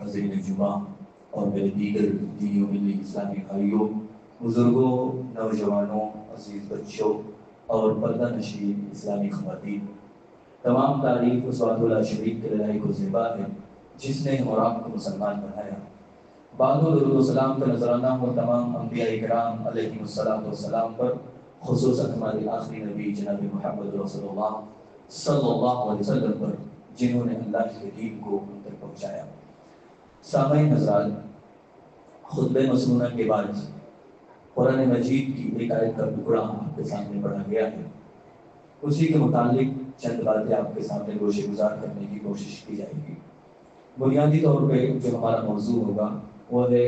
ناظرین جمعہ اور میرے دیگر دینی و ملی اسلامی بھائیوں، بزرگوں، نوجوانوں، عزیز بچوں اور پردہ نشین اسلامی خواتین، تمام تعریف اس ذات اللہ شریف کے لائق و زیبا ہے جس نے ہم اور آپ کو مسلمان بنایا۔ بعد و درود و سلام کا نذرانہ ہو تمام انبیاء کرام علیہ السلام پر، خصوصاً ہمارے آخری نبی جناب محمد رسول اللہ صلی اللہ علیہ وسلم پر، جنہوں نے اللہ کے دین کو ہم تک پہنچایا۔ سامعین حضرات، خطبہ مسنونہ کے بعد قرآن مجید کی ایک آیت کا ٹکڑا آپ کے سامنے پڑھا گیا ہے، اسی کے متعلق چند باتیں آپ کے سامنے گوشے گزار کرنے کی کوشش کی جائے گی۔ بنیادی طور پہ جو ہمارا موضوع ہوگا وہ ہے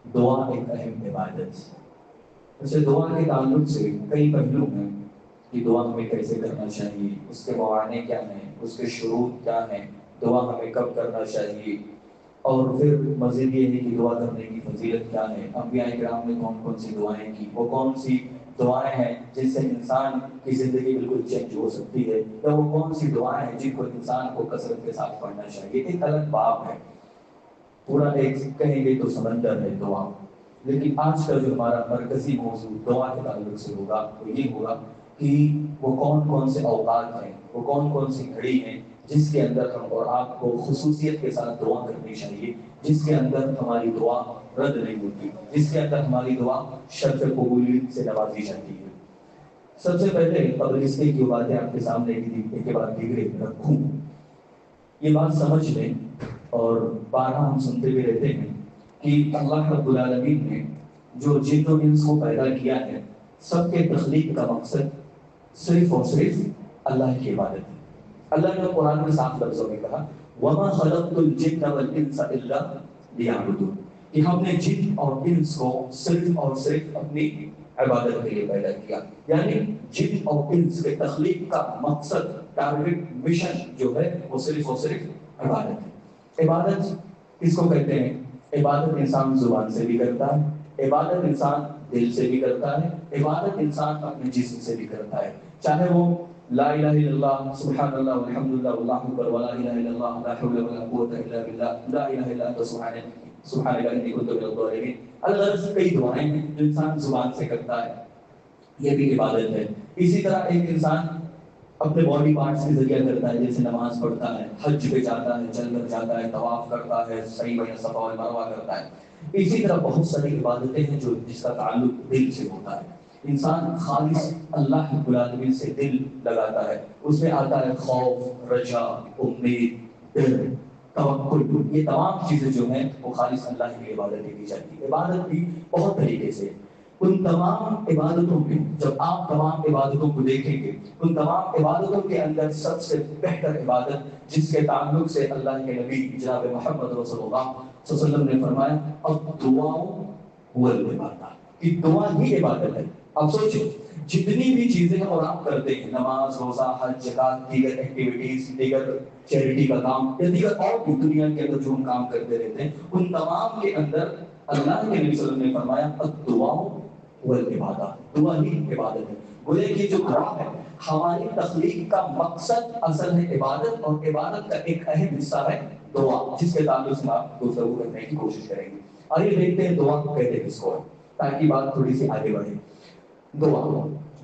دعا ایک اہم عبادت۔ ویسے دعا کے تعلق سے کئی پہلو ہیں کہ دعا ہمیں کیسے کرنا چاہیے، اس کے موانع کیا ہیں، اس کے شروط کیا ہیں، دعا ہمیں کب کرنا چاہیے، اور پھر مزید یہ ہے کہ دعا کرنے کی فضیلت کیا ہے، انبیاء کرام نے کون کون سی دعائیں کی، وہ کون سی دعائیں ہیں جن سے انسان کی زندگی بالکل چینج ہو سکتی ہے، یا وہ کون سی دعائیں ہیں جن کو انسان کو کثرت کے ساتھ پڑھنا چاہیے۔ ایک الگ باب ہے، پورا ایک کہیں گے تو سمندر ہے دعا۔ لیکن آج کا جو ہمارا مرکزی موضوع دعا کے تعلق سے ہوگا وہ یہ ہوگا کہ وہ کون کون سے اوقات ہیں، وہ کون کون سی گھڑی ہیں جس کے اندر ہم اور آپ کو خصوصیت کے ساتھ دعا کرنی چاہیے، جس کے اندر ہماری دعا رد نہیں ہوتی، جس کے اندر ہماری دعا شرط قبولیت سے نوازی جاتی ہے۔ سب سے پہلے قبل اس کے باتیں آپ کے سامنے ایک کے بعد دیگرے رکھوں، یہ بات سمجھ لیں، اور بارہ ہم سنتے بھی رہتے ہیں کہ اللہ رب العالمین نے جو جن و انس کو پیدا کیا ہے، سب کے تخلیق کا مقصد صرف اور صرف اللہ کی عبادت ہے۔ اللہ نے قرآن میں صاف لفظوں میں کہا وَمَا خَلَقْتُ الْجِنَّ وَالْإِنسَ إِلَّا لِيَعْبُدُونِ، کہ ہم نے جن اور انس کو صرف اور صرف اپنی عبادت کے لیے پیدا کیا۔ یعنی جن اور انس کے تخلیق کا مقصد، ٹارگٹ، مشن جو ہے وہ صرف اور صرف عبادت ہے۔ عبادت کس کو کہتے ہیں؟ عبادت انسان زبان سے بھی کرتا ہے، عبادت انسان دل سے بھی کرتا ہے، عبادت انسان اپنے جسم سے بھی کرتا ہے، چاہے وہ لا الہ الا اللہ سبحان اللہ والحمد للہ واللہ اکبر ولا الہ الا اللہ لا حول ولا قوۃ الا باللہ لا الہ الا انت سبحانک انی کنت من الظالمین، الغرض کئی دعائیں ہیں جو انسان زبان سے کرتا ہے، یہ بھی عبادت ہے۔ اسی طرح ایک انسان اپنے باڈی پارٹس کے ذریعہ کرتا ہے، جیسے نماز پڑھتا ہے، حج پہ جاتا ہے، چل کر جاتا ہے، طواف کرتا ہے، سعی بین صفا والمروہ کرتا ہے۔ اسی طرح بہت ساری عبادتیں ہیں جو جس کا تعلق دل سے ہوتا ہے۔ انسان خالص اللہ رب العالمین سے دل لگاتا ہے، اس میں آتا ہے خوف، رجا، امید، ڈر، توکل، یہ تمام چیزیں جو ہیں وہ خالص اللہ کی عبادت کی جاتی ہے۔ عبادت بھی بہت طریقے سے، ان تمام عبادتوں میں جب آپ تمام عبادتوں کو دیکھیں گے، ان تمام عبادتوں کے اندر سب سے بہتر عبادت جس کے تعلق سے اللہ کے نبی جناب محمد رسول اللہ صلی اللہ علیہ وسلم نے فرمایا الدعاء هو العبادہ، کہ دعا ہی عبادت ہے۔ اب سوچیں جتنی بھی چیزیں ہم اور آپ کرتے ہیں، نماز، روزہ، حج، زکات، دیگر ایکٹیویٹیز، دیگر چیریٹی کا کام یا دیگر اور بھی دنیا کے اندر جو ہم کام کرتے رہتے ہیں، ان تمام کے اندر اللہ کے نبی صلی اللہ علیہ وسلم نے فرمایا الدعاء هو العبادہ، دعا ہی عبادت ہے۔ گویا کہ جو دعا ہے ہماری تخلیق کا مقصد اصل ہے عبادت، اور عبادت کا ایک اہم حصہ ہے دعا، جس کے تعلق سے آپ گفتگو کرنے کی کوشش کریں گے۔ آئیے دیکھتے ہیں دعا کہتے کس کو ہے، تاکہ بات تھوڑی سی آگے بڑھے۔ دعا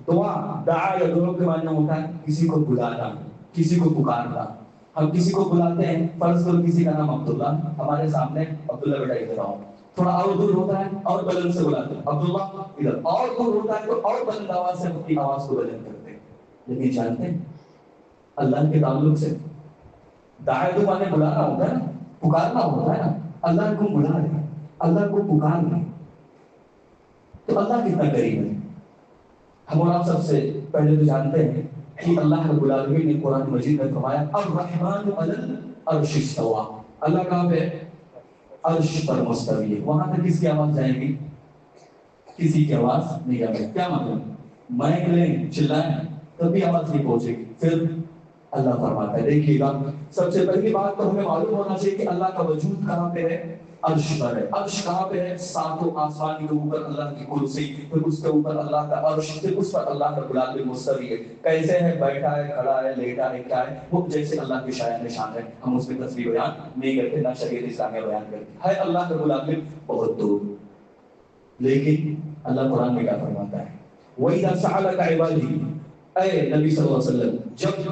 دعا یا دونوں کے معنی ہوتا ہے کسی کو بلانا، کسی کو پکارنا۔ ہم کسی کو بلاتے ہیں، فرض کرو کسی کا نام عبداللہ، ہمارے سامنے عبداللہ بیٹا ادھر آؤ، تھوڑا اور دور ہوتا ہے اور بلند سے بلاتے ہیں عبداللہ ادھر، اور دور ہوتا ہے تو اور بلند آواز سے اپنی آواز کو بلند کرتے ہیں۔ لیکن جانتے ہیں اللہ کے تعلق سے دعا تو مانے بلانا ہوتا ہے نا، پکارنا ہوتا ہے نا، اللہ کو بلا رہے ہیں، اللہ کو پکار رہے ہیں، تو اللہ کتنا قریب ہے۔ ہم اور آپ سب سے پہلے تو جانتے ہیں کہ اللہ رب العالمین نے قرآن مجید میں فرمایا الرحمن علی العرش استوى، اللہ کہاں پہ عرش پر مستوی ہے۔ وہاں تک کس کی آواز جائے گی؟ کسی کی آواز نہیں آئے گی۔ کیا مطلب؟ مائک لیں، چلائیں، تب بھی آواز نہیں پہنچے گی۔ پھر اللہ فرماتا ہے دیکھیے گا سب سے پہلی بات تو ہمیں معلوم ہونا چاہیے کہ اللہ کا وجود کہاں پہ ہے؟ عرش پر ہے. عرش کہاں پہ ہے؟ ساتوں آسمان کے اوپر اللہ کی کرسی، پھر اس کے اوپر اللہ کا عرش، پھر اس پر اللہ کا العرش مستوی ہے. کیسے ہے؟ بیٹھا ہے، کھڑا ہے، لیٹا ہے، کیا ہے؟ وہ جیسے اللہ کی شان نشان ہے. ہم اس میں تفصیل بیان نہیں کرتے، نہ شریعت اسلامیہ بیان کرتی ہے. اللہ کا العرش بہت دور. لیکن اللہ قرآن میں کیا فرماتا ہے؟ وَإِذَا سَأَلَكَ عِبَادِي، اے نبی صلی اللہ علیہ وسلم جب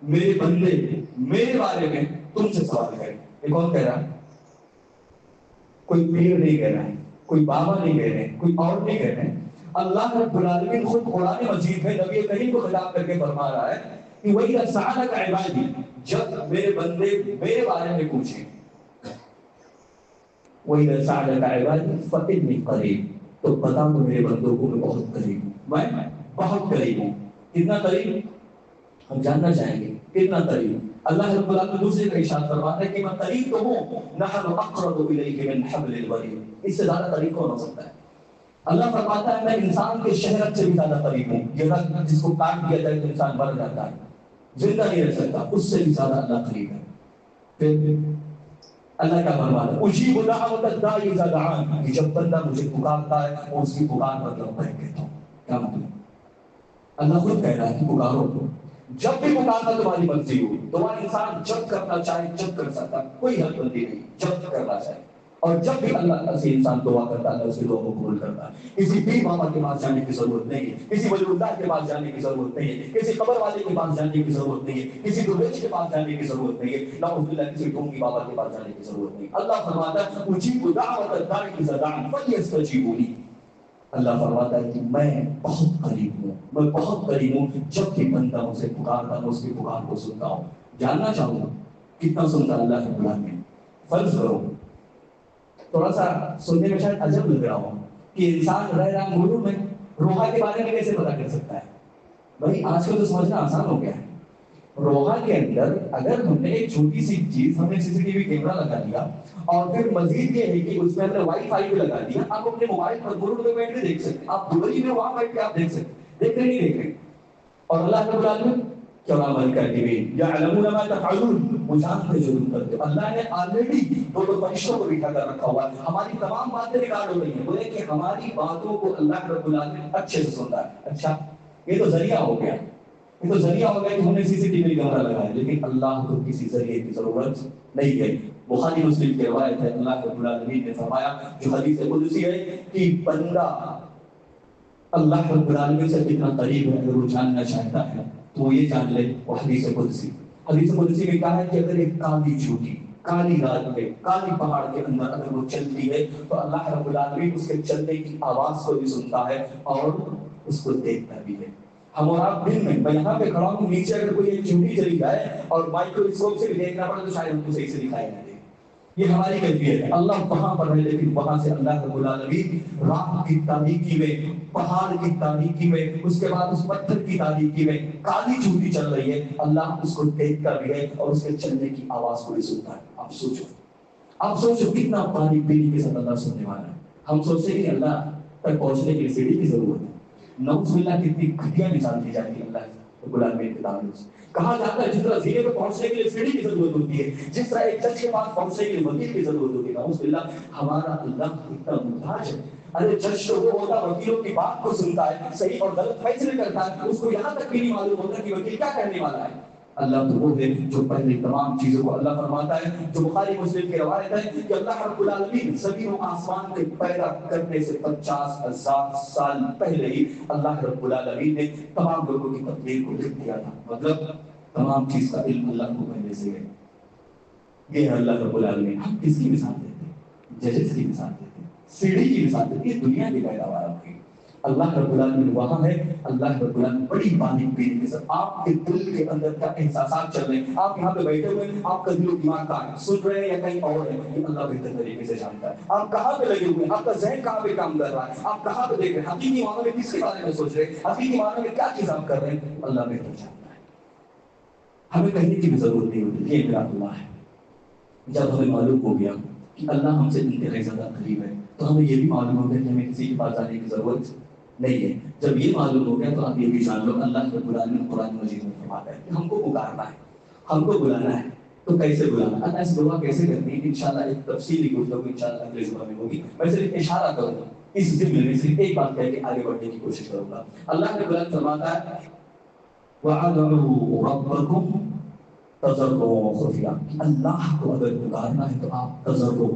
میرے بندے میرے بارے میں تم سے سوال کریں. یہ کون کہہ رہا ہے؟ کوئی پیر نہیں کہہ رہا ہے، کوئی بابا نہیں کہہ رہے ہیں، کوئی اور نہیں کہہ رہے ہیں. اللہ رب العالمین خود قرآن مجید میں نبی کریم کو خطاب کر کے فرما رہا ہے کہ وَإِذَا سَأَلَكَ عِبَادِي، جب میرے بندے میرے بارے میں پوچھیں. وَإِذَا سَأَلَكَ عِبَادِي فَإِنِّي قَرِيبٌ، تو بتا دو میرے بندوں کو میں بہت قریب ہوں. میں بہت قریب ہوں. کتنا قریب؟ ہم جاننا چاہیں گے کتنا قریب. اللہ رب العالمین دوسرے کا ارشاد فرماتا ہے کہ میں قریب تو ہوں، نحن اقرب الیہ من حبل الورید. اس سے زیادہ قریب کون ہو سکتا ہے؟ اللہ فرماتا ہے میں انسان کے شہرت سے بھی زیادہ قریب ہوں. یہ رگ جس کو کاٹ دیا جائے تو انسان مر جاتا ہے، زندہ نہیں رہ سکتا، اس سے بھی زیادہ اللہ قریب ہے. پھر اللہ کا فرماتا ہے اجیب دعوت الداعی اذا دعان، کہ جب بندہ مجھے پکارتا ہے اور اس کی پکار پر لبیک کہتا ہوں. کیا مطلب؟ اللہ خود کہہ رہا ہے کہ پکارو، جب بھی پکارنا تمہاری مرضی ہو. دعا انسان جب کرنا چاہے جب کر سکتا، کوئی حد بندی نہیں، جب کرنا چاہے. اور جب بھی اللہ سے انسان دعا کرتا ہے اس کی دعا کو قبول کرتا ہے. کسی پیر بابا کے پاس جانے کی ضرورت نہیں ہے، کسی ولی اللہ کے پاس جانے کی ضرورت نہیں ہے، کسی قبر والے کے پاس جانے کی ضرورت نہیں ہے، کسی درویش کے پاس جانے کی ضرورت نہیں ہے، نعوذ باللہ کسی ڈھونگی بابا کے پاس جانے کی ضرورت نہیں. اللہ فرماتا ہے اجیب دعوت الداعی اذا دعان فلیستجیبوا لی. اللہ فرماتا ہے کہ میں بہت قریب ہوں، میں بہت قریب ہوں. جب بھی بندہ مجھے پکارتا ہے اس کی پکار کو سنتا ہوں. جاننا چاہوں گا کتنا سنتا اللہ کے قرآن میں. فرض کرو تھوڑا سا سننے میں شاید عجب لگ رہا ہو کہ انسان رہ رہا ملک میں روحا کے بارے میں کیسے پتا کر سکتا ہے. بھائی آج کل تو سمجھنا آسان ہو گیا ہے. روحا کے اندر اگر ہم نے ایک چھوٹی سی چیز، ہم نے سی ٹی وی کیمرہ لگا دیا اور پھر مزید یہ ہے کہ اس میں ہم نے وائی فائی بھی لگا دیا، آپ اپنے موبائل پر دور میں بیٹھ کے دیکھ سکتے. آپ دبئی میں وہاں بیٹھ کے آپ دیکھ سکتے، دیکھ رہے نہیں دیکھ رہے. اور اللہ رب العالمین کرام الکاتبین یعلمون ما تفعلون، وہ جانتے جو تم کرتے ہو. اللہ نے آلریڈی دو فرشتوں کو بٹھا کر رکھا ہوا ہے، ہماری تمام باتیں ریکارڈ ہو رہی ہیں. بولے کہ ہماری باتوں کو اللہ رب العالمین اچھے سے سنتا ہے. اچھا یہ تو ذریعہ ہو گیا، یہ تو ذریعہ ہو گیا کہ ہم نے سی سی ٹی وی کیمرہ لگایا، لیکن اللہ کو کسی ذریعے کی ضرورت نہیں ہے. بخاری مسلم کی روایت ہے، اللہ رب العالمین نے فرمایا جو حدیث قدسی ہے کہ بندہ اللہ رب العالمین سے کتنا قریب ہے اگر وہ جاننا چاہتا ہے تو وہ یہ جان لے. وہ حدیث قدسی میں کہا ہے کہ اگر ایک کالی چوٹی کالی رات میں کالی پہاڑ کے اندر اگر وہ چلتی ہے تو اللہ رب العالمین اس کے چلنے کی آواز کو بھی سنتا ہے اور اس کو دیکھتا بھی ہے. ہم اور آپ دن میں یہاں پہ کھڑا ہوں، نیچے اگر کوئی ایک چوٹی چلی جائے اور مائکروسکوپ سے بھی دیکھنا پڑے تو شاید ہم کو صحیح سے دکھائی نہ دے. یہ ہماری کیفیت ہے. اللہ وہاں پر ہے لیکن وہاں سے اللہ رب العالمین رات کی تاریکی میں، پہاڑ کی تاریکی میں، اس کے بعد اس پتھر کی تاریکی میں کالی چوٹی چل رہی ہے، اللہ اس کو دیکھتا بھی ہے اور اس کے چلنے کی آواز کو بھی سنتا ہے. آپ سوچو کتنا پانی پینے کے ساتھ اللہ سننے والا ہے. ہم سوچتے ہیں کہ اللہ تک پہنچنے کے لیے سیڑھی کی ضرورت ہے. نعوذ باللہ کتنی گھٹیا مثال دی جاتی ہے اللہ رب العالمین کے تعلق سے. کہا جاتا ہے جس طرح زینے پہ پہنچنے کے لیے سیڑھی کی ضرورت ہوتی ہے، جس طرح ایک جج کے پاس پہنچنے کے لیے وکیل کی ضرورت ہوتی ہے. نعوذ باللہ ہمارا اللہ اتنا محتاج ہے. ارے جج تو وہ ہوتا وکیلوں کی بات کو سنتا ہے، صحیح اور غلط فیصلے کرتا ہے، اس کو یہاں تک بھی نہیں معلوم ہوتا کہ وکیل کیا کہنے والا ہے. اللہ تو وہ ہے جو پہلے تمام چیزوں کو اللہ فرماتا ہے. جو بخاری مسلم کی روایت ہے کہ اللہ رب العالمین زمین و آسمان کے پیدا کرنے سے 50,000 سال پہلے ہی اللہ رب العالمین نے تمام لوگوں کی تقدیر کو لکھ دیا تھا. مطلب تمام چیز کا علم اللہ کو پہلے سے ہے. یہ ہے اللہ رب العالمین. ہم کس کی مثال دیتے ہیں؟ ججز کی مثال دیتے ہیں، سیڑھی کی مثال دیتے ہیں. دنیا کی پیداوار آپ کی اللہ رب العالمین وہاں ہے. اللہ رب العالمین بڑی پانی پینے کے ساتھ آپ کے دل کے اندر کیا احساسات چل رہے ہیں. آپ یہاں پہ بیٹھے ہوئے ہیں، آپ کا دل و دماغ کہاں ہے، سن رہے ہیں یا کہیں اور ہے، یہ اللہ بہتر طریقے سے جانتا ہے. آپ کہاں پہ لگے ہوئے ہیں، آپ کا ذہن کہاں پہ کام کر رہا ہے، آپ کہاں پہ دیکھ رہے ہیں، حقیقی معنوں میں کس کے بارے میں سوچ رہے ہیں، حقیقی معنوں میں کیا چیز آپ کر رہے ہیں، اللہ بہتر جانتا ہے. ہمیں کہنے کی بھی ضرورت نہیں ہوتی. یہ میرا اللہ ہے. جب ہمیں معلوم ہو گیا کہ اللہ ہم سے انتہائی زیادہ قریب ہے تو ہمیں یہ بھی معلوم ہو گیا کہ ہمیں کسی کے پاس جانے کی ضرورت نہیں ہے. جب یہ معلوم ہو گیا تو آپ یہ بھی جان لو اللہ رب العالمین قرآن مجید میں فرماتا ہے کہ ہم کو پکارنا ہے. ہم کو بلانا ہے تو کیسے بلانا، اللہ سے دعا کیسے کرنی ہے، انشاءاللہ ایک تفصیلی گفتگو انشاءاللہ اگلے جمعہ میں ہوگی. میں صرف اشارہ کروں گا، اس ضمن میں صرف ایک بات کہہ کے آگے بڑھنے کی کوشش کروں گا. اللہ نے بلند فرماتا ہے وَعَدَعُوا رَبَّكُمْ تَضَرُّعًا وَخُفْيًا، اللہ کو اگر پکارنا ہے تو آپ تضرع،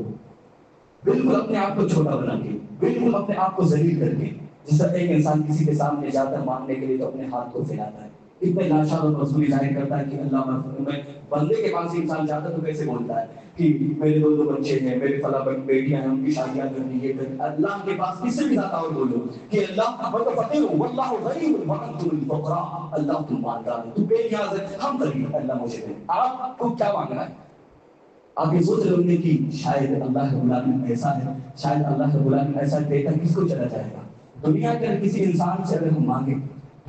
بالکل اپنے آپ کو چھوٹا بنا کے، بالکل اپنے آپ کو ذلیل کر کے. جس طرح ایک انسان کسی کے سامنے جاتا ہے مانگنے کے لیے تو اپنے ہاتھ کو پھیلاتا ہے، اتنے لاچار اور مجبوری ظاہر کرتا ہے کہ اللہ میں بندے کے پاس انسان جاتا ہے تو کیسے بولتا ہے کہ میرے دو بچے ہیں، میرے فلاں بیٹیاں ہیں، ان کی شادیاں کرنی ہے. اللہ کے پاس اس سے بھی زیادہ اور بولو کہ اللہ میں تو فقیر ہوں واللہ غنی وانتم الفقراء، اللہ تم مالدار ہو، تم بے نیاز ہے، ہم غریب ہیں، اللہ مجھے دے. آپ کو کیا مانگنا ہے؟ آپ یہ سوچ رہے ہوں گے کہ شاید اللہ رب العالمین ایسا ہے، شاید اللہ رب العالمین ایسا دیتا کس کو چلا جائے گا. دنیا کے کسی انسان سے اگر ہم مانگیں،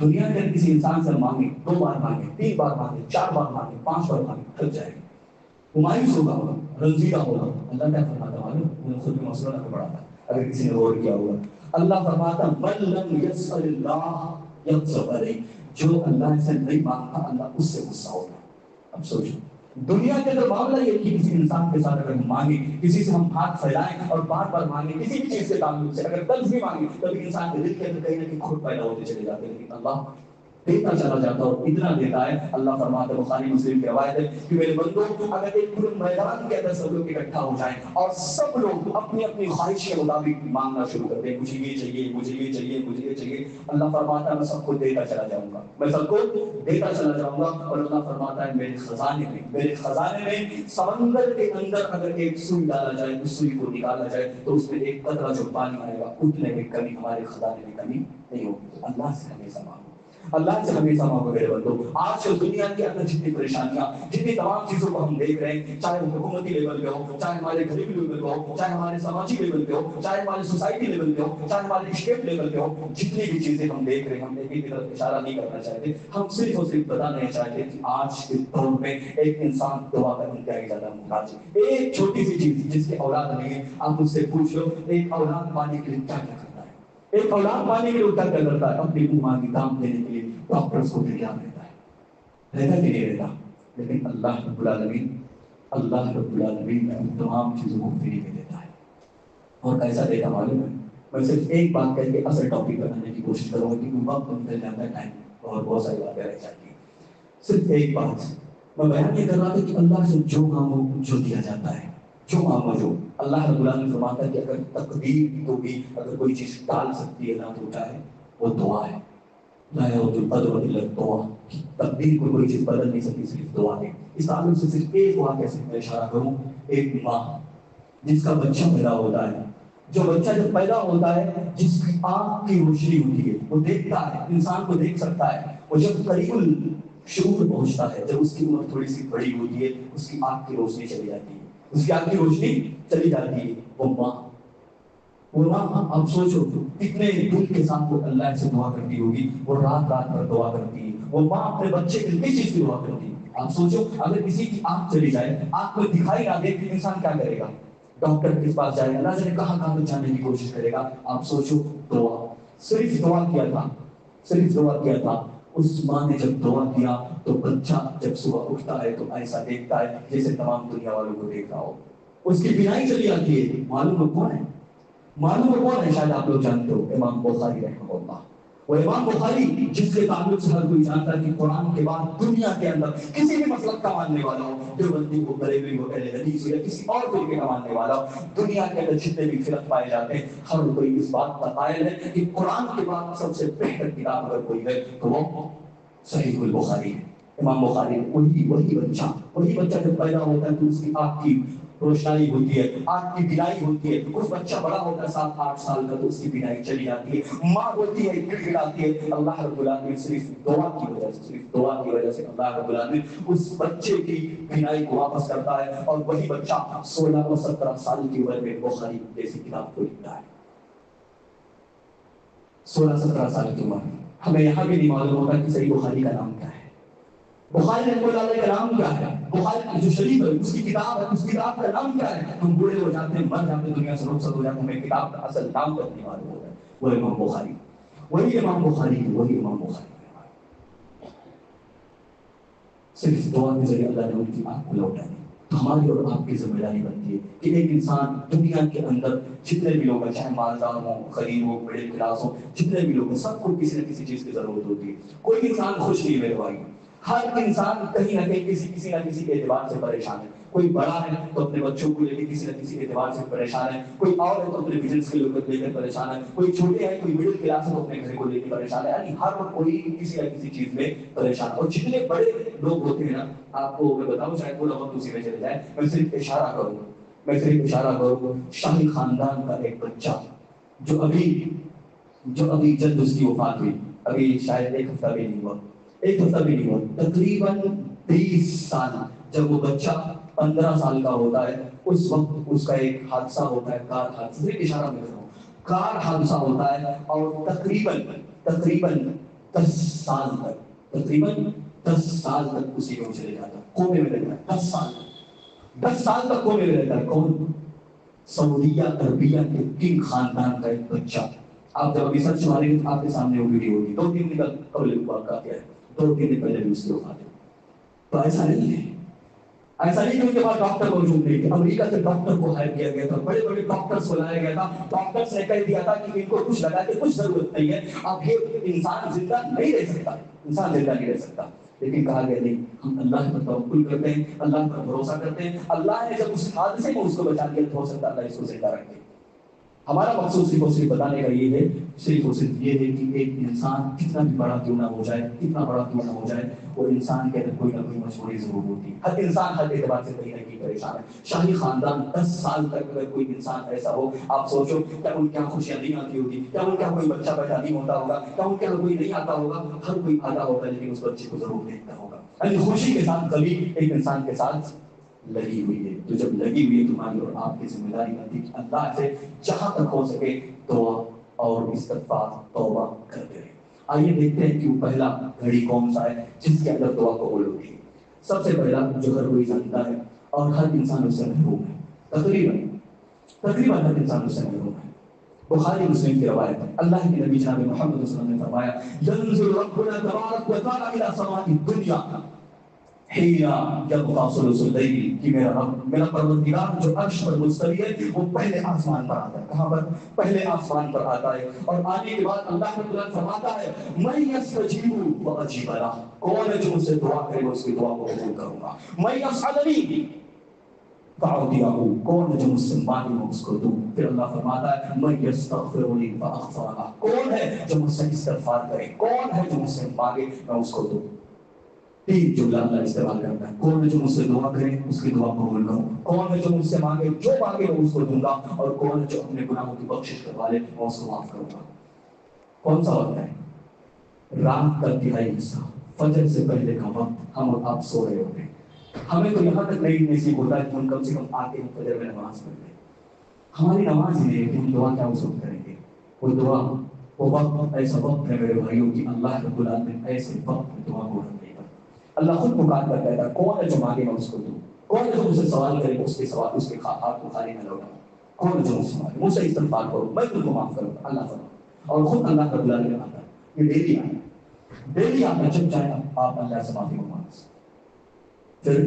دنیا کے کسی انسان سے مانگیں، 2 بار مانگیں، 3 بار مانگیں، 4 بار مانگیں، 5 بار مانگیں، تھک جائے گا، مایوس ہوگا، رنجیدہ ہوگا. اللہ کیا فرماتا ہے معلوم؟ میں خود بھی مسئلہ نہ پڑھا تھا اگر کسی نے غور کیا ہوگا. اللہ فرماتا من لم یسأل اللہ یغضب علیہ، جو اللہ سے نہیں مانگتا اللہ اس سے غصہ ہوگا. اب سوچو دنیا کے اندر معاملہ یہ کہ کسی انسان کے ساتھ اگر ہم مانگیں، کسی سے ہم ہاتھ پھیلائیں اور بار بار مانگیں کسی بھی چیز کے تعلق سے، اگر قرض بھی مانگیں تبھی انسان کے دل کے اندر کہیں نہ کہیں خود پیدا ہوتے چلے جاتے ہیں. لیکن اللہ دیتا چلا جاتا اور اتنا دیتا ہے. اللہ فرماتا ہے، بخاری مسلم کی روایت ہے کہ میرے بندوں اگر ایک پورے میدان کے اندر سب لوگ اکٹھا ہو جائیں اور سب لوگ اپنی اپنی خواہش کے مطابق مانگنا شروع کر دیں، مجھے یہ چاہیے، مجھے یہ چاہیے، مجھے یہ چاہیے، اللہ فرماتا ہے میں سب کو دیتا چلا جاؤں گا، میں سب کو دیتا چلا جاؤں گا. اور اللہ فرماتا ہے میرے خزانے میں سمندر کے اندر اگر ایک سوئی ڈالا جائے، اس سوئی کو نکالا جائے تو اس میں ایک قطرہ جو پانی آئے گا اتنے میں کمی ہمارے خزانے میں کمی نہیں ہوگی. اللہ سے ہمیشہ مانگو، اللہ سے ہمیشہ مانگو میرے بندو. آج کل دنیا کے اندر جتنی پریشانیاں، جتنی تمام چیزوں کو ہم دیکھ رہے ہیں، چاہے وہ حکومتی لیول پہ ہو، چاہے ہمارے گھریلو لیول پہ ہو، چاہے ہمارے سماجی لیول پہ ہو، چاہے ہمارے سوسائٹی لیول پہ ہو، چاہے ہمارے اسٹیٹ لیول پہ ہو، جتنی بھی چیزیں ہم دیکھ رہے ہیں، ہم ایک طرف اشارہ نہیں کرنا چاہتے، ہم صرف اور صرف بتانا چاہتے ہیں کہ آج کے دور میں ایک انسان دعا کا انتہائی زیادہ محتاج ہے. ایک چھوٹی سی چیز جس کی اولاد نہیں ہے، آپ مجھ سے پوچھ لو ایک اولاد پانے کے لیے کیا کیا کرتا ہے؟ ایک اولاد پانے کے لیے کیا کیا کرتا ہے؟ اپنی ماں کی دام دینے کے لیے ڈاکٹرز کو تیار رہتا کہ نہیں رہتا. لیکن اللہ رب العالمین تمام چیزوں کو فری میں دیتا ہے. اور کیسا دیتا معلوم ہے؟ میں صرف ایک بات کر کے اصل ٹاپک پر آنے کی کوشش کروں گا کیونکہ وقت نکل جاتا ہے، ٹائم اور بہت ساری باتیں رہ جاتی ہیں. صرف ایک بات میں بیان یہ کر رہا تھا کہ اللہ سے جو مانگو جو دیا جاتا ہے، جو مانگو جو. اللہ رب العالمین فرماتا ہے کہ اگر تقدیر کو بھی اگر کوئی چیز ڈال سکتی ہے نہ تو کیا ہے وہ دعا ہے. لا يرد القدر الا الدعاء، تقدیر کو کوئی چیز بدل نہیں سکتی صرف دعا ہے. اس تعلق سے صرف ایک واقعہ سے میں اشارہ کروں. ایک ماں جس کا بچہ پیدا ہوتا ہے، جو بچہ جب پیدا ہوتا ہے جس کی آنکھ کی روشنی ہوتی ہے، وہ دیکھتا ہے، انسان کو دیکھ سکتا ہے. وہ جب قریب الشعور پہنچتا ہے، جب اس کی عمر تھوڑی سی بڑی ہوتی ہے، اس کی آنکھ کی روشنی چلی جاتی ہے، اس کی آنکھ کی روشنی چلی جاتی ہے. وہ ماں آپ سوچو کتنے دل کے ساتھ وہ اللہ سے دعا کرتی ہوگی، وہ رات رات بھر دعا کرتی ہے. وہ ماں اپنے بچے کے لیے چیز کی دعا کرتی ہے. آپ سوچو اگر کسی کی آنکھ چلی جائے، آنکھ کو دکھائی نہ دے، انسان کیا کرے گا؟ ڈاکٹر کے پاس جائے گا، اللہ نے کہاں کہاں تک جانے کی کوشش کرے گا. آپ سوچو دعا، صرف دعا کیا تھا، صرف دعا کیا تھا. اس ماں نے جب دعا کیا تو بچہ جب صبح اٹھتا ہے تو ایسا دیکھتا ہے جیسے تمام دنیا والوں کو دیکھ رہا ہو. اس کی بینائی چلی جاتی ہے. معلوم ہے کون ہے؟ معلوم ہے کون ہے؟ شاید آپ لوگ جانتے ہو، امام بخاری رحمہ اللہ. وہ امام بخاری جس کے تعلق سے ہر کوئی جانتا ہے کہ قرآن کے بعد دنیا کے اندر کسی بھی مسلک کا ماننے والا ہو، دیوبندی ہو، بریلوی ہو، اہل حدیث ہو یا کسی اور فرقے کا ماننے والا ہو، دنیا کے اندر جتنے بھی فرق پائے جاتے ہیں، ہر کوئی اس بات کا قائل ہے کہ قرآن کے بعد سب سے بہتر کتاب اگر کوئی ہے تو وہ صحیح البخاری ہے. امام بخاری وہی بچہ جب پیدا ہوتا ہے تو اس کی آنکھ کی روشنائی ہوتی ہے، آنکھ کی بینائی ہوتی ہے. اس بچہ بڑا ہوتا ہے 7-8 سال کا تو اس کی بینائی چلی جاتی ہے. ماں ہوتی ہے، گڑ گڑاتی ہے. اللہ رب العالمین صرف دعا کی وجہ سے اللہ رب العالمین اس بچے کی بینائی کو واپس کرتا ہے اور وہی بچہ 16 اور 17 سال کی عمر میں بخاری جیسی کتاب کو لکھتا ہے. 16-17 سال کی عمر. ہمیں یہاں بھی نہیں معلوم ہوتا کہ صحیح بخاری کا نام کیا ہے، بخاری رحمۃ اللہ علیہ کا نام کیا ہے، بخاری کی جو شریف ہے اس کی کتاب ہے، اس کتاب کا نام کیا ہے. ہم بوڑھے ہو جاتے ہیں، مر جاتے ہیں، دنیا سے رخصت ہو جاتے ہیں، ہمیں کتاب کا اصل نام تک نہیں معلوم ہوتا ہے. وہ امام بخاری، وہی امام بخاری. صرف دعا کے ذریعے اللہ نے ان کی آنکھ کو لوٹا دی. تو ہماری اور آپ کی ذمہ داری بنتی ہے کہ ایک انسان دنیا کے اندر جتنے بھی لوگ ہیں، چاہے مالدار ہوں، غریب ہو، مڈل کلاس ہو، جتنے بھی لوگ ہیں، سب کو کسی نہ کسی چیز کی ضرورت ہوتی ہے. کوئی انسان خوش نہیں میرے بھائی. ہر انسان کہیں نہ کہیں کسی نہ کسی اعتبار سے پریشان ہے. کوئی بڑا ہے تو اپنے بچوں کو لے کے کسی نہ کسی اعتبار سے پریشان ہے. کوئی اور ہے تو اپنے بزنس کے لے کر پریشان ہے. کوئی چھوٹے ہیں، کوئی مڈل کلاس ہے تو اپنے گھر کو لے کے پریشان ہے. یعنی ہر کوئی کسی نہ کسی چیز میں پریشان ہے. اور جتنے بڑے لوگ ہوتے ہیں نا، آپ کو میں بتاؤں، شاید پورا وقت اسی میں چلے جائے، میں صرف اشارہ کروں. شاہی خاندان کا ایک بچہ جو ابھی جلد اس کی وفات ہوئی، ابھی شاید ایک ہفتہ بھی نہیں ہوا، تقریباً 20 سال. جب وہ بچہ 15 سال کا ہوتا ہے، اس وقت اس کا ایک حادثہ ہوتا ہے، کار حادثہ، صرف اشارہ میں کروں، کار حادثہ ہوتا ہے. اور تقریباً 10 سال تک اسی کو چلے جاتا ہے، کومے میں رہتا ہے. 10 سال تک کومے میں رہتا ہے. کون؟ سعودیہ عربیہ کے کنگ خاندان کا ایک بچہ. آپ جب ابھی سرچ ماریں گے تو آپ کے سامنے وہ ویڈیو ہوگی. 2-3 دن قبل واقعہ ہے، 2-3 دن پہلے بھی اس کی وفات ہے. تو ایسا نہیں کہ ان کے پاس ڈاکٹر موجود نہیں تھے. امریکہ سے ڈاکٹر کو ہائر کیا گیا تھا، بڑے بڑے ڈاکٹرز کو لایا گیا تھا. ڈاکٹرز نے کہہ دیا تھا کہ ان کو کچھ لگا کے کچھ ضرورت نہیں ہے، اب یہ انسان زندہ نہیں رہ سکتا. لیکن کہا گیا نہیں، ہم اللہ پر توکل کرتے ہیں، اللہ پر بھروسہ کرتے ہیں. اللہ نے جب اس حادثے میں اس کو بچا لیا تو ہو سکتا ہے اللہ اس کو زندہ رکھے. ہمارا مقصود صرف اور صرف بتانے کا یہ ہے، صرف اور صرف یہ ہے کہ ایک انسان کتنا بھی بڑا کیوں نہ ہو جائے، وہ انسان کے اندر کوئی نہ کوئی مجبوری ضرور ہوتی ہے. ہر انسان ہر اعتبار سے کہیں نہ کہیں پریشان ہے. شاہی خاندان 10 سال تک اگر کوئی انسان ایسا ہو، آپ سوچو کیا ان کے یہاں خوشیاں نہیں آتی ہوگی، کیا ان کے یہاں کوئی بچہ پیدا نہیں ہوتا ہوگا، کیا ان کے یہاں کوئی نہیں آتا ہوگا. ہر کوئی آتا ہوگا لیکن اس بچے کو ضرور دیکھتا ہوگا. یعنی خوشی کے ساتھ کبھی ایک انسان کے ساتھ لگی ہوئی ہے. تو جب لگی ہوئی ہے، تمہاری اور آپ کی ذمہ داری بنتی ہے کہ اللہ سے جہاں تک ہو سکے دعا اور استغفار توبہ کرتے رہے. آئیے دیکھتے ہیں کہ وہ پہلا گھڑی کون سا ہے جس کے اندر دعا قبول ہوتی ہے. سب سے پہلا جو ہر کوئی جانتا ہے اور ہر انسان اس سے محروم ہے، تقریباً ہر انسان اس سے محروم ہے. بخاری مسلم کی روایت ہے، اللہ کے نبی جناب محمد صلی اللہ علیہ وسلم نے فرمایا، ينزل ربنا تبارک وتعالی الى سماء الدنیا حين يبقى ثلث الليل، کہ میرا پروردگار جو عرش پر مستوی ہے وہ پہلے آسمان پر آتا ہے. کہاں پر؟ پہلے آسمان پر آتا ہے. اور آنے کے بعد اللہ تعالیٰ فرماتا ہے، میں یستجیب واجیب له، کون ہے جو مجھ سے دعا کرے اس کی دعا کو قبول کروں گا. میں یسألنی فاعطیہ، کون ہے جو مجھ سے مانگے میں اس کو دوں. پھر اللہ فرماتا ہے، میں یستغفرنی فاغفر له، کون ہے جو مجھ سے استغفار کرے، کون ہے جو مجھ سے مانگے میں اس کو دوں. 3 جملہ اللہ استعمال کرتا ہے، کون ہے جو مجھ سے دعا کرے اس کی دعا قبول کروں، کون ہے جو مجھ سے مانگے، جو مانگے میں اس کو دوں گا، اور کون ہے جو اپنے گناہوں کی بخشش کروا لے میں اس کو معاف کروں گا. کون سا وقت ہے؟ رات کا تہائی حصہ، فجر سے پہلے کا وقت. ہم اور آپ سو رہے ہوتے ہیں، ہمیں تو یہاں تک نہیں نصیب ہوتا ہے کہ ہم کم سے کم آ کے فجر میں نماز پڑھ لیں. ہماری نماز ہی نہیں ہے کہ ہم دعا کیا اس وقت کریں گے. وہ دعا، وہ وقت ایسا وقت ہے میرے بھائیوں کی اللہ رب العالمین ایسے وقت میں دعا کو رکھے گا. اللہ خود پکار کر کہتا ہے، کون ہے جو مانگے میں اس کو دوں، کون ہے جو مجھ سے سوال کرے اس کے سوال اس کے ہاتھ کو خالی نہ لوٹاؤں، کون ہے جو مجھ سے مانگے مجھ سے استغفار کرو میں تم کو معاف کروں گا. اللہ فرماتا اور خود اللہ رب العالمین آتا ہے. یہ ڈیلی آتا ہے جب چاہے آپ اللہ سے معافی مانگیں. پھر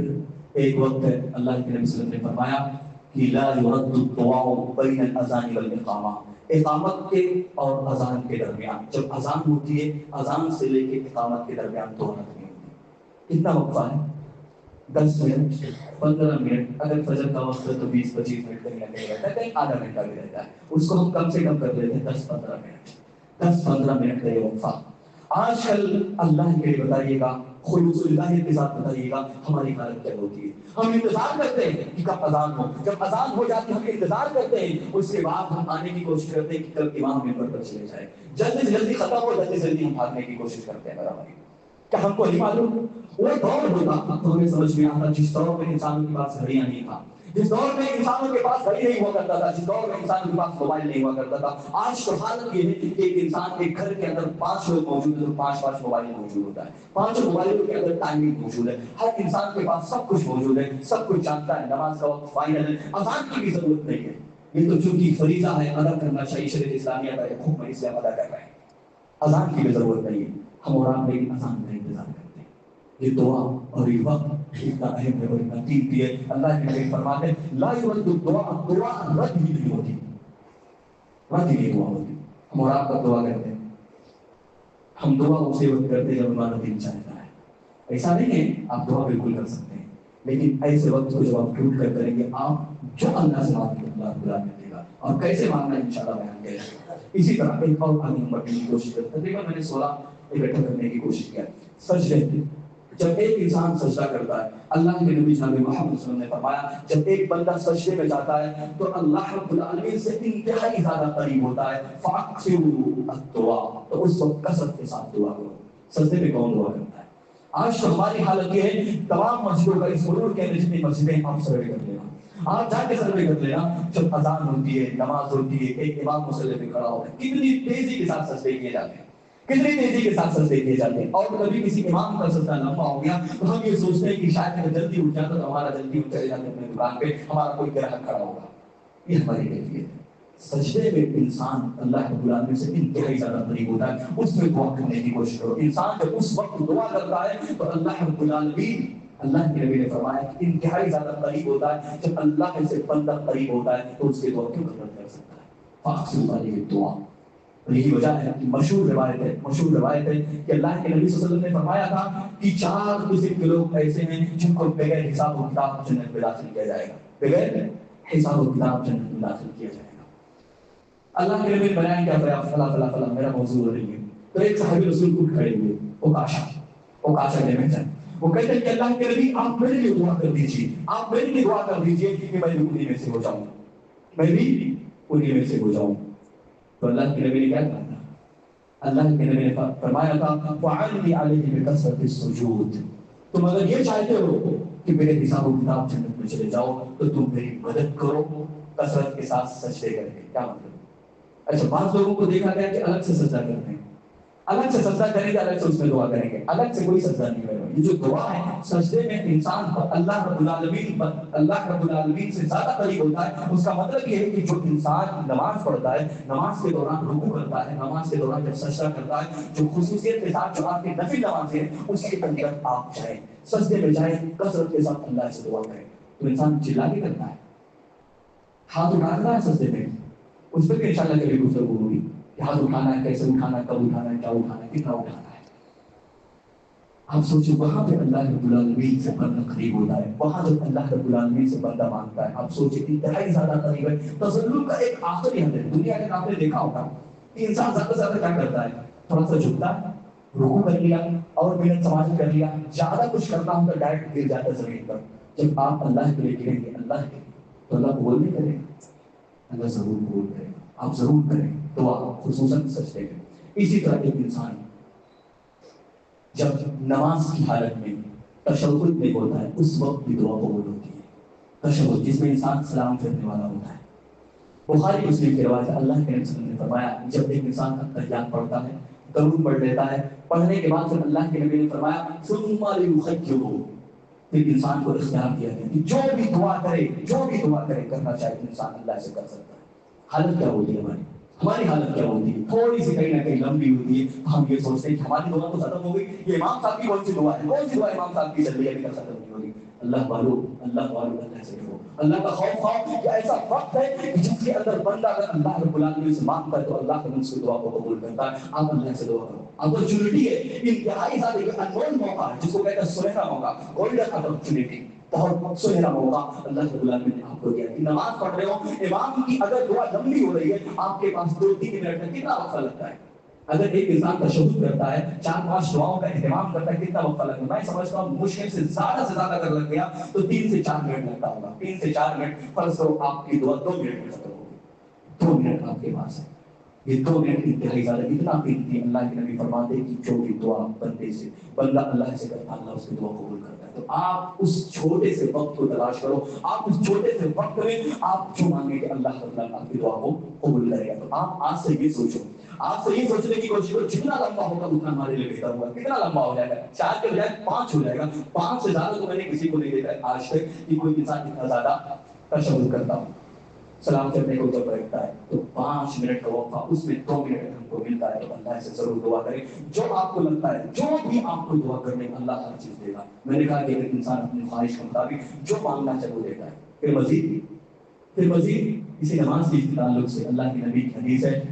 ایک وقت ہے اللہ کے نبی صلی اللہ علیہ وسلم نے فرمایا کہ لا يرد الدعاء بین الاذان والاقامہ، اقامت کے اور اذان کے درمیان، جب اذان ہوتی ہے اذان سے لے کے اقامت کے درمیان 2 رکعت ہوتی ہے. کتنا وقفہ ہے؟ 10 منٹ 15 منٹ. اگر فجر کا وقت ہے تو 20-25 منٹ کہیں نہ کہیں رہتا ہے، کہیں آدھا گھنٹہ بھی رہتا ہے. اس کو ہم کم سے کم کر لیتے ہیں 10-15 منٹ. 10-15 منٹ کا یہ وقفہ آج کل اللہ کے لیے بتائیے گا، خلوص اللہ کے ساتھ بتائیے گا ہماری حالت کیا ہوتی ہے. ہم انتظار کرتے ہیں کہ کب اذان ہو، جب اذان ہو جاتی ہے ہم انتظار کرتے ہیں، اس کے بعد ہم آنے کی کوشش کرتے ہیں کہ کب امام ممبر پر چلے جائے، جلدی سے جلدی ختم ہو، جلدی سے جلدی ہم بھاگنے کی کوشش کرتے ہیں. میرا بھائی کیا ہم کو نہیں معلوم وہ دور ہوتا تو ہمیں سمجھ میں آتا جس دور میں انسانوں کے پاس گھڑیاں نہیں تھا، جس دور میں انسانوں کے پاس گھڑی نہیں ہوا کرتا تھا، جس دور میں انسانوں کے پاس موبائل نہیں ہوا کرتا تھا. آج تو حالت یہ ہے کہ ایک انسان کے گھر کے اندر 5 لوگ موجود ہیں تو 5 موبائل موجود ہوتا ہے، 5 موبائلوں کے اندر ٹائمنگ موجود ہے. ہر انسان کے پاس سب کچھ موجود ہے، سب کچھ جانتا ہے. نماز کا وقت فائنل ہے، اذان کی بھی ضرورت نہیں ہے. یہ تو چونکہ فریضہ ہے، ادا کرنا چاہیے، شریعت اسلامیہ کا ایک حکم ہے اس لیے ادا کر رہے ہیں. اذان کی بھی ضرورت نہیں ہے. ہم اور آپ لیکن اذان کا انتظار کرتے ہیں. یہ دعا اور یہ وقت اتنا اہم ہے اور اتنا قیمتی ہے. اللہ کے نبی فرماتے ہیں لا یرد الدعاء، دعا رد ہی نہیں ہوتی، رد ہی نہیں ہوا ہوتی. ہم اور آپ کا دعا کرتے ہیں، ہم دعا اسی وقت کرتے ہیں جب ہمارا دل چاہتا ہے. ایسا نہیں ہے، آپ دعا بالکل کر سکتے ہیں، لیکن ایسے وقت کو جب آپ ٹوٹ کر کریں گے، آپ جو اللہ سے مانگیں گے اللہ بلا دے گا. اور کیسے مانگنا ہے انشاءاللہ بیان کیا جائے گا. اسی طرح ایک اور آگے نمبر کی کوشش کرتے ہیں. تقریباً میں نے 16 اکٹھا کرنے کی کوشش کیا. سجدے، جب ایک انسان سجدہ کرتا ہے، اللہ کے نبی جناب محمد صلی اللہ علیہ وسلم نے فرمایا جب ایک بندہ سجدے میں جاتا ہے تو اللہ رب العالمین سے انتہائی زیادہ قریب ہوتا ہے. فَأَكْثِرُوا الدُّعَاء، تو اس وقت کثرت کے ساتھ دعا کرو. سجدے میں کون دعا کرتا ہے؟ آج تو ہماری حالت یہ ہے، تمام مسجدوں کا اس ضرور کے اندر جتنی مسجدیں آپ سروے کر لینا، آپ جا کے سروے کر لینا. جب اذان ہوتی ہے، نماز ہوتی ہے، ایک امام مصلی پہ کھڑا ہوتا ہے، کتنی تیزی کے ساتھ سجدے کیے جاتے ہیں، کتنی تیزی کے ساتھ سجدے کیے جاتے ہیں. اور کبھی کسی امام کا سجدہ لمبا ہو گیا تو ہم یہ سوچتے ہیں کہ شاید اگر جلدی اٹھ جاتا تو ہمارا جلدی اٹھ چلے جاتے اپنے دکان پہ، ہمارا کوئی گراہک کھڑا ہوگا. یہ ہماری کیفیت ہے. سجدے میں انسان اللہ رب العالمین سے انتہائی زیادہ قریب ہوتا ہے. اس میں دعا کرنے کی کوشش کرو. انسان جب اس وقت دعا کرتا ہے تو اللہ رب العالمین، اللہ کے نبی نے فرمایا کہ انتہائی زیادہ قریب ہوتا ہے. جب اللہ سے بندہ قریب ہوتا ہے تو اس کے دعا کیوں قدر کر سکتا ہے. فاقصد علیہ الدعاء. اور یہی وجہ ہے کہ مشہور روایت ہے کہ اللہ کے نبی صلی اللہ علیہ وسلم نے فرمایا تھا کہ 4 قسم کے لوگ ایسے ہیں جن کو بغیر حساب و کتاب جنت میں داخل کیا جائے گا. بغیر حساب و کتاب جنت میں داخل کیا جائے گا. اللہ کے نبی نے بیان کیا فرمایا فلاں فلاں فلاں میرا موضوع ہو رہی ہے. تو ایک صحابی رسول اٹھ کھڑے ہوئے، اوکاشا نے میں وہ کہتے ہیں کہ اللہ کے نبی آپ میرے لیے دعا کر دیجیے، آپ میرے لیے دعا کر دیجیے کہ میں بھی انہی میں سے ہو جاؤں، میں بھی انہی میں سے ہو جاؤں. تو اللہ کے نبی نے کیا کہا تھا؟ اللہ کے نبی نے فرمایا تھا وَعَلِّ عَلَيْهِ بِكَثْرَةِ السُّجُودِ. تم اگر یہ چاہتے ہو کہ میرے حساب و کتاب جنت میں چلے جاؤ تو تم میری مدد کرو کثرت کے ساتھ سجدے کر کے. کیا مطلب؟ اچھا، بعض لوگوں کو دیکھا گیا کہ الگ سے سجدہ کرتے ہیں، الگ سے سجدہ کریں گے، الگ سے اس میں دعا کریں گے، الگ سے کوئی سجدہ نہیں کرے گا. یہ جو دعا ہے سجدے میں انسان اللہ رب العالمین سے زیادہ قریب ہوتا ہے. اس کا مطلب یہ ہے کہ جو انسان نماز پڑھتا ہے، نماز کے دوران رکوع کرتا ہے، نماز کے دوران جب سجدہ کرتا ہے، جو خصوصیت کے ساتھ جو آپ کی نفل نماز ہے اس کے اندر آپ جائیں، سجدے میں جائیں، کثرت کے ساتھ اللہ سے دعا کریں. تو انسان چلا کے کرتا ہے، ہاتھ اٹھانا ہے سجدے میں. اس پہ بھی انشاءاللہ کبھی گفتگو ہوگی کہ ہاتھ اٹھانا ہے، کیسے اٹھانا ہے، کب اٹھانا ہے، کیا اٹھانا ہے، کتنا اٹھانا ہے. آپ سوچیں وہاں پہ اللہ رب العالمین سے بندہ قریب ہوتا ہے، وہاں جب اللہ رب العالمین سے بندہ مانگتا ہے، آپ سوچیں انتہائی زیادہ قریب ہے. تسلل کا ایک آخری حد ہے. دنیا کے آپ نے دیکھا ہوگا کہ انسان زیادہ سے زیادہ کیا کرتا ہے، تھوڑا سا جھکتا ہے، رکوع کر لیا اور منت سماج کر لیا، زیادہ کچھ کرنا ہوں تو ڈائریکٹ گر جاتا ہے زمین پر. جب آپ اللہ کے لیے گریں گے اللہ کے، تو اللہ قبول نہیں کرے گا. اللہ ضرور قبول کرے گا. آپ ضرور کریں دعا، خصوصاً سجدے میں. اسی طرح ایک انسان جب نماز کی حالت میں تشہد میں ہوتا ہے اس وقت بھی دعا قبول ہوتی ہے. تشہد جس میں انسان سلام پھیرنے والا ہوتا ہے. بخاری مسلم کی روایت ہے، اللہ کے نبی صلی اللہ علیہ وسلم نے فرمایا جب ایک انسان التحیات پڑھتا ہے، درود پڑھ لیتا ہے، پڑھنے کے بعد پھر اللہ کے نبی نے فرمایا ثم ليخيره، پھر انسان کو اختیار دیا گیا کہ جو بھی دعا کرے کرنا چاہے انسان اللہ سے کر سکتا ہے. حالت کیا ہوتی ہے ہماری حالت کیا ہوتی ہے؟ تھوڑی سی کہیں نہ کہیں لمبی ہوتی ہے. ہم یہ سوچتے ہیں کہ ہماری دعا تو ختم ہو گئی، یہ امام صاحب کی کون سی دعا امام صاحب کی چل رہی ہے ابھی تک ختم نہیں ہوگی. اللہ والو اللہ سے ڈرو، اللہ کا خوف کھاؤ. یہ ایسا وقت ہے کہ جس کے اندر بندہ اگر اللہ رب العالمین سے مانگتا ہے تو اللہ کا اس کی دعا کو قبول کرتا ہے. آپ اللہ سے دعا کرو. اپرچونٹی ہے، انتہائی زیادہ ایک انمول موقع ہے جس کو کہتے ہیں سنہرا موقع، گولڈن اپرچونٹی، بہت سنہرا موقع اللہ رب العالمین نے آپ کو دیا. نماز پڑھ رہے ہو، امام کی اگر دعا لمبی ہو رہی ہے، آپ کے پاس 2-3 منٹ میں کتنا وقت لگتا ہے؟ اگر ایک انسان تشہد کرتا ہے، 4-5 دعاؤں کا اہتمام کرتا ہے، کتنا وقت لگتا ہے؟ میں سمجھتا ہوں مشکل سے زیادہ اگر لگ گیا تو 3 سے 4 منٹ لگتا ہوگا. 3 سے 4 منٹ، فرض کرو آپ کی دعا 2 منٹ میں ختم ہوگی. 2 منٹ آپ کے پاس ہے. یہ 2 منٹ انتہائی زیادہ اتنا قیمتی. اللہ کے نبی فرماتے ہیں کہ جو بھی دعا بندہ اللہ سے کرتا ہے اللہ اس کی دعا قبول کرتا ہے. تو آپ اس چھوٹے سے وقت کو تلاش کرو، آپ اس چھوٹے سے وقت میں آپ جو مانگیں کہ اللہ تعالیٰ آپ کی دعا کو قبول کرے گا. تو آپ آج سے یہ سوچو، آپ سے یہ سوچنے کی کوشش کرو جتنا لمبا ہوگا اتنا ہمارے لیے بہتر ہوگا. کتنا لمبا ہو جائے گا؟ 4 کے بجائے 5 ہو جائے گا. 5 سے زیادہ تو میں نے کسی کو نہیں دیکھا آج تک کہ کوئی انسان اتنا زیادہ تشہد کرتا ہوں. سلام کرنے کو جب بیٹھتا ہے تو 5 منٹ کا وقفہ، اس میں 2 منٹ ہم کو ملتا ہے تو اللہ سے ضرور دعا کریں. جو آپ کو لگتا ہے، جو بھی آپ کو دعا کرنے اللہ ہر چیز دے گا. میں نے کہا کہ اگر انسان اپنی خواہش کے مطابق جو مانگنا چاہے وہ دیتا ہے. پھر مزید اسی نماز کے تعلق سے اللہ کے نبی کی حدیث ہے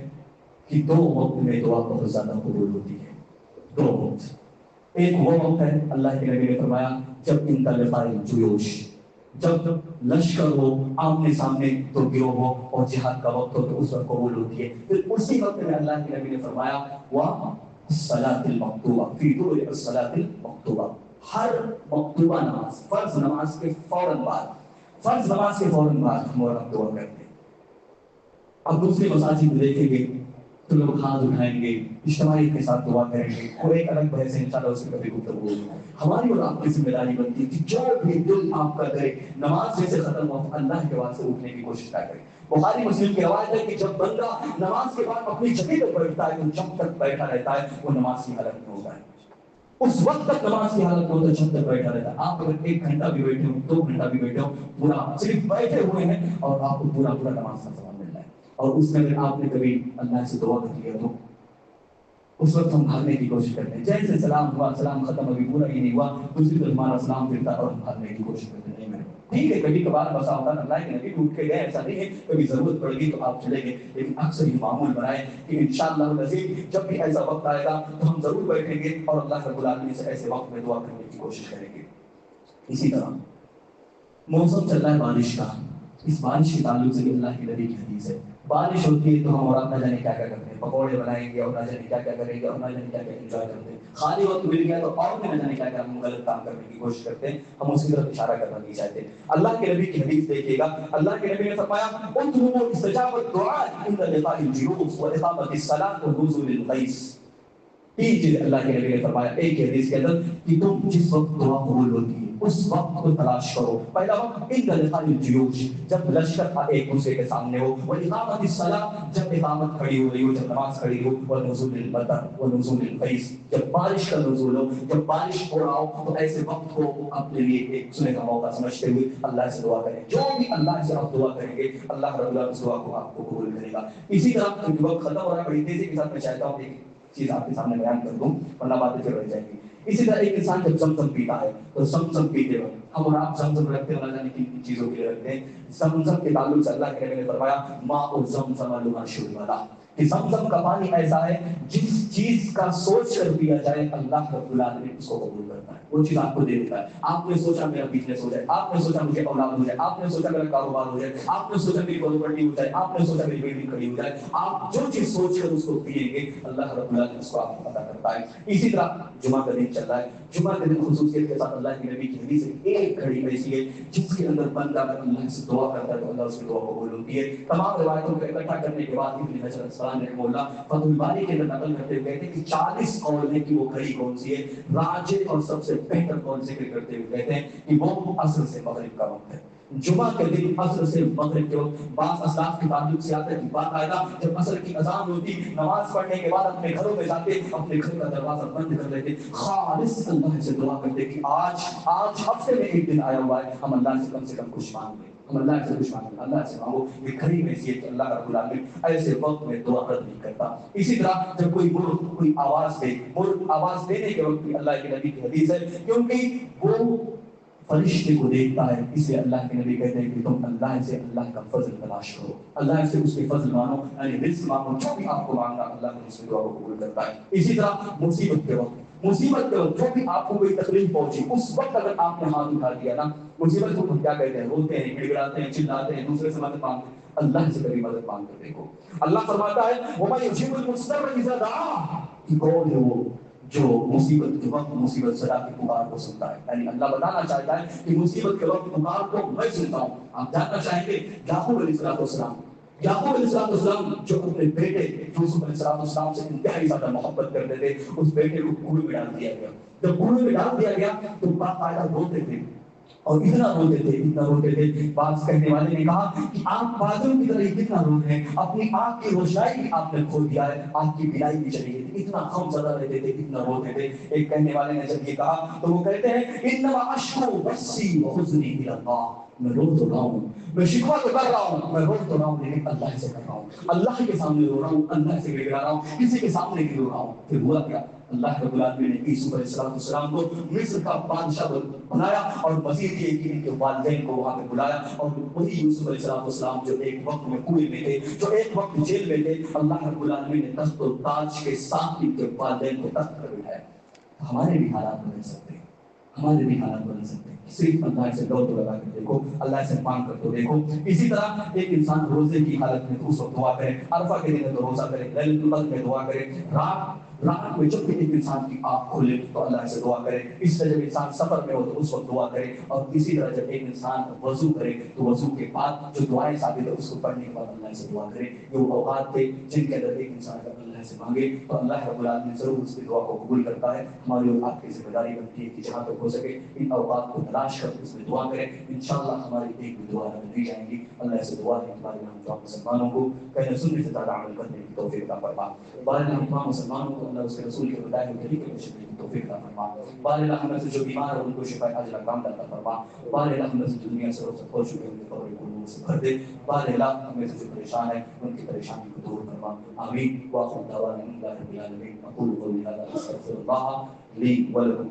کہ 2 وقت میں دعا بہت زیادہ قبول ہوتی ہے. 2 وقت. ایک وہ وقت ہے اللہ کے نبی نے فرمایا جب انطلق الجیوش، جب لشکر ہو آمنے سامنے تو گروہ ہو اور جہاد کا وقت ہو تو اس وقت قبول ہوتی ہے. پھر اسی وقت میں اللہ کے نبی نے فرمایا الصلاۃ المکتوبہ فی طول الصلاۃ المکتوبہ، ہر مکتوبہ نماز، فرض نماز کے فوراً بعد ہم اور آپ دعا کرتے ہیں. اب دوسری مساجد میں دیکھیں گے تو لوگ ہاتھ اٹھائیں گے، اجتماعیت کے ساتھ دعا کریں گے، اور ایک الگ بحث ہے انشاءاللہ اس میں کبھی گفتگو ہوگی. ہماری اور آپ کی ذمہ داری بنتی ہے کہ جو بھی دل آپ کا کرے نماز جیسے ختم ہو اللہ کے واسطے اٹھنے کی کوشش نہ کرے. بخاری مسلم کی روایت ہے کہ جب بندہ نماز کے بعد اپنی جگہ پہ بیٹھتا ہے تو جب تک بیٹھا رہتا ہے وہ نماز کی حالت میں ہوتا ہے. اس وقت تک نماز کی حالت میں ہوتا ہے جب تک بیٹھا رہتا ہے. آپ اگر 1 گھنٹہ بھی بیٹھے ہو، 2 گھنٹہ بھی بیٹھے ہو، پورا صرف بیٹھے ہوئے ہیں اور آپ کو پورا نماز کا ثواب مل رہا ہے. اور اس میں اگر آپ نے کبھی اللہ سے دعا کر لیا تو اس وقت ہم بھاگنے کی کوشش کرتے ہیں. جیسے سلام ہوا، سلام ختم، ابھی پورا ہی نہیں ہوا، دوسری طرف ہمارا سلام پھرتا اور ہم بھاگنے کی کوشش کرتے ہیں. نہیں، ٹھیک ہے کبھی کبھار بسا ہوتا ہے اللہ کے نبی اٹھ کے گئے، ایسا نہیں ہے، کبھی ضرورت پڑ گئی تو آپ چلے گئے، لیکن اکثر یہ معمول بنائے کہ انشاءاللہ العزیز جب بھی ایسا وقت آئے گا تو ہم ضرور بیٹھیں گے اور اللہ رب العالمین سے ایسے وقت میں دعا کرنے کی کوشش کریں گے. اسی طرح موسم چل رہا ہے بارش کا، اس بارش کے تعلق سے بھی اللہ کی نبی کی حدیث ہے. بارش ہوتی ہے تو ہم اور آپ نہ جانے کیا کیا کرتے ہیں، پکوڑے بنائیں گے اور نہ جانے کیا کیا کریں گے اور نہ جانے کیا کیا انجوائے کرتے ہیں. خالی وقت مل گیا تو اور بھی نہ جانے کیا کیا ہم غلط کام کرنے کی کوشش کرتے ہیں. ہم اس کی طرف اشارہ کرنا نہیں چاہتے. اللہ کے نبی کی حدیث دیکھیے گا، اللہ کے نبی نے فرمایا اطلبوا استجابۃ الدعاء عند لقاء الجلوس واقامۃ الصلاۃ ونزول الغیث. 3 چیزیں اللہ کے نبی نے فرمایا ایک حدیث کے اندر کہ تم جس وقت دعا قبول ہوتی ہے اس وقت کو تلاش کرو. پہلا وقت عند لقاء الجیوش، جب لشکر ایک دوسرے کے سامنے ہو، واقامۃ الصلاۃ، جب اقامت کھڑی ہو رہی ہو، جب نماز کھڑی ہو، ونزول المطر ونزول الغیث، جب بارش کا نزول ہو، جب بارش ہو رہا ہو تو ایسے وقت کو اپنے لیے ایک سنے کا موقع سمجھتے ہوئے اللہ سے دعا کریں. جو بھی اللہ سے آپ دعا کریں گے اللہ رب العالمین اس دعا کو آپ کو قبول کرے گا. اسی طرح وقت ختم ہو رہا ہے، بڑی تیزی کے ساتھ میں چاہتا ہوں ایک چیز آپ کے سامنے بیان کر دوں ورنہ باتیں پھر رہ جائیں گی. اسی طرح ایک انسان جب زمزم پیتا ہے تو زمزم پیتے وقت ہم اور آپ زمزم رکھتے ہیں، نہ جانے کن چیزوں کے لیے رکھتے ہیں. زمزم کے تعلق سے اللہ کے نبی نے فرمایا ماء زمزم لما شرب لہ، کہ زمزم کا پانی ایسا ہے جس چیز کا سوچ کر پیا جائے اللہ رب العالمین اس کو قبول کرتا ہے. وہ چیز آپ کو دے دیتا ہے. آپ نے سوچا میرا بزنس ہو جائے، آپ نے سوچا مجھے اولاد ہو جائے، آپ نے سوچا میرا کاروبار ہو جائے، آپ نے سوچا میری پراپرٹی ہو جائے، آپ نے سوچا میری بلڈنگ کھڑی ہو جائے، آپ جو چیز سوچ کر اس کو پیئیں گے اللہ رب العالمین اس کو آپ کو عطا کرتا ہے. اسی طرح جمعہ کا دن چل رہا ہے، جمعہ کے دن خصوصیت کے ساتھ اللہ کے نبی کی حدیث ہے ایک گھڑی ایسی ہے جس کے اندر بندہ اگر اللہ سے دعا کرتا ہے تو اللہ اس کی دعا قبول ہوتی ہے. تمام روایتوں کو اکٹھا کرنے کے بعد ابن حجر اسقلانی رحمہ اللہ فتح الباری کے اندر نقل کرتے ہوئے کہتے ہیں کہ 40 قول ہے کہ وہ گھڑی کون سی ہے. راجح اور سب سے بہتر قول ذکر کرتے ہوئے کہتے ہیں کہ وہ عصر سے مغرب کا وقت ہے. جمعہ کے دن عصر سے مغرب کے وقت بعض اسلاف کے تعلق سے آتا ہے کہ باقاعدہ جب عصر کی اذان ہوتی نماز پڑھنے کے بعد اپنے گھروں میں جاتے، اپنے گھر کا دروازہ بند کر لیتے، خالص اللہ سے دعا کرتے کہ آج ہفتے میں ایک دن آیا ہوا ہے، ہم اللہ سے کم کچھ مانگ لیں، ہم اللہ سے کچھ مانگ لیں، اللہ سے مانگو. یہ گھڑی میں سے کہ اللہ رب العالمین ایسے وقت میں دعا رد نہیں کرتا. اسی طرح جب کوئی مرغ کوئی آواز دے، مرغ آواز دینے کے وقت بھی اللہ کے نبی کی حدیث ہے کیونکہ وہ فرشتے کو دیکھتا ہے، اس لیے اللہ کے نبی کہتے ہیں کہ تم اللہ سے اللہ کا فضل تلاش کرو، اللہ سے اس کے فضل مانو، یعنی رزق مانگو، جو بھی آپ کو مانگنا اللہ اس کی دعا کو قبول کرتا ہے. اسی طرح مصیبت کے وقت جو بھی آپ کو کوئی تکلیف پہنچی اس وقت اگر آپ نے ہاتھ اٹھا دیا نا، مصیبت کو ہم کیا کہتے ہیں، روتے ہیں، گڑگڑاتے ہیں، چلاتے ہیں، دوسرے سے مدد مانگتے ہیں. اللہ سے کبھی مدد مانگ کر دیکھو. اللہ فرماتا ہے وَمَن يُجِيبُ الْمُضْطَرَّ إِذَا دَعَاهُ، کہ کون ہے وہ جو مصیبت کے وقت مصیبت صدا کی پکار کو سنتا ہے. یعنی اللہ بتانا چاہتا ہے کہ مصیبت کے وقت پکار کو میں سنتا ہوں. آپ جاننا چاہیں گے یعقوب علیہ السلام جو اپنے بیٹے یوسف علیہ السلام سے انتہائی زیادہ محبت کرتے تھے، اس بیٹے کو کنویں میں ڈال دیا گیا. جب کنویں میں ڈال دیا گیا تو باقاعدہ روتے تھے اور اتنا روتے تھے. بعض کہنے والے نے کہا کہ آپ بادلوں کی طرح کتنا رو رہے ہیں، اپنی آنکھ کی روشنائی بھی آپ نے کھو دیا ہے، آپ کی بینائی بھی چلی گئی تھی. اتنا غم زدہ رہتے تھے، اتنا روتے تھے. ایک کہنے والے نے جب یہ کہا تو وہ کہتے ہیں انما اشکو بثی وحزنی الی اللہ، میں رو تو رہا ہوں، میں شکوہ تو کر رہا ہوں، میں رو تو رہا ہوں، لیکن اللہ سے کر رہا ہوں، اللہ کے سامنے رو رہا ہوں، اللہ سے گڑ رہا ہوں، کسی کے سامنے نہیں رو رہا ہوں۔ پھر ہوا کیا؟ اللہ رب العالمین نے یوسف علیہ السلام کو مصر کا بادشاہ بنایا، اور مزید یہ کہ ان کے والدین کو وہاں پہ بلایا، اور وہی یوسف علیہ السلام جو ایک وقت میں کنویں میں تھے، جو ایک وقت جیل میں تھے، اللہ رب العالمین نے تخت و تاج کے ساتھ ان کے والدین کو تخت پر بٹھایا۔ ہمارے بھی حالات بدل سکتے ہیں، ہمارے بھی حالات بدل سکتے ہیں، صرف اللہ سے دو تو لگا کر دیکھو، اللہ سے مانگ کر تو دیکھو۔ اسی طرح ایک انسان روزے کی حالت میں تو اس وقت دعا کرے، عرفہ کے دن ہے تو روزہ کرے، لیلۃ القدر میں دعا کرے، رات میں جب بھی ایک انسان کی آنکھ کھلے تو اللہ سے دعا کرے۔ اس طرح جب انسان سفر میں ہو تو اس وقت دعا کرے، اور اسی طرح جب ایک انسان وضو کرے تو وضو کے بعد جو دعائیں ثابت ہے اس کو پڑھنے کے بعد اللہ سے دعا کرے۔ یہ وہ اوقات تھے جن کے اندر ایک انسان اگر اللہ سے مانگے تو اللہ رب العالمین ضرور اس کی دعا کو قبول کرتا ہے۔ ہماری اور آپ کی ذمہ داری بنتی ہے کہ جہاں تک ہو سکے ان اوقات کو تلاش کر اس میں دعا کریں، انشاءاللہ ہماری ایک بھی دعا رد نہیں جائیں گی۔ اللہ سے دعا ہے ہمارے ہم تمام مسلمانوں کو کہنے سننے سے زیادہ عمل کرنے کی توفیق عطا فرما۔ بارے ہم تمام مسلمانوں کو اللہ اس کے رسول کے بتائے ہوئے طریقے پر چلنے کی توفیق عطا فرما۔ بارے ہم میں سے جو بیمار ہے ان کو شفا عاجلہ کاملہ عطا فرما۔ بارے ہم میں سے جو دنیا سے رخصت ہو چکے ہیں ان کے قبر کو نور سے بھر دے۔ بارے ہم میں سے جو پریشان ہے ان کی پریشانی کو دور فرما۔ آمین۔ واخر دعوانا الحمد للہ رب العالمین۔ اقول قولی ھذا استغفر اللہ لی ولکم۔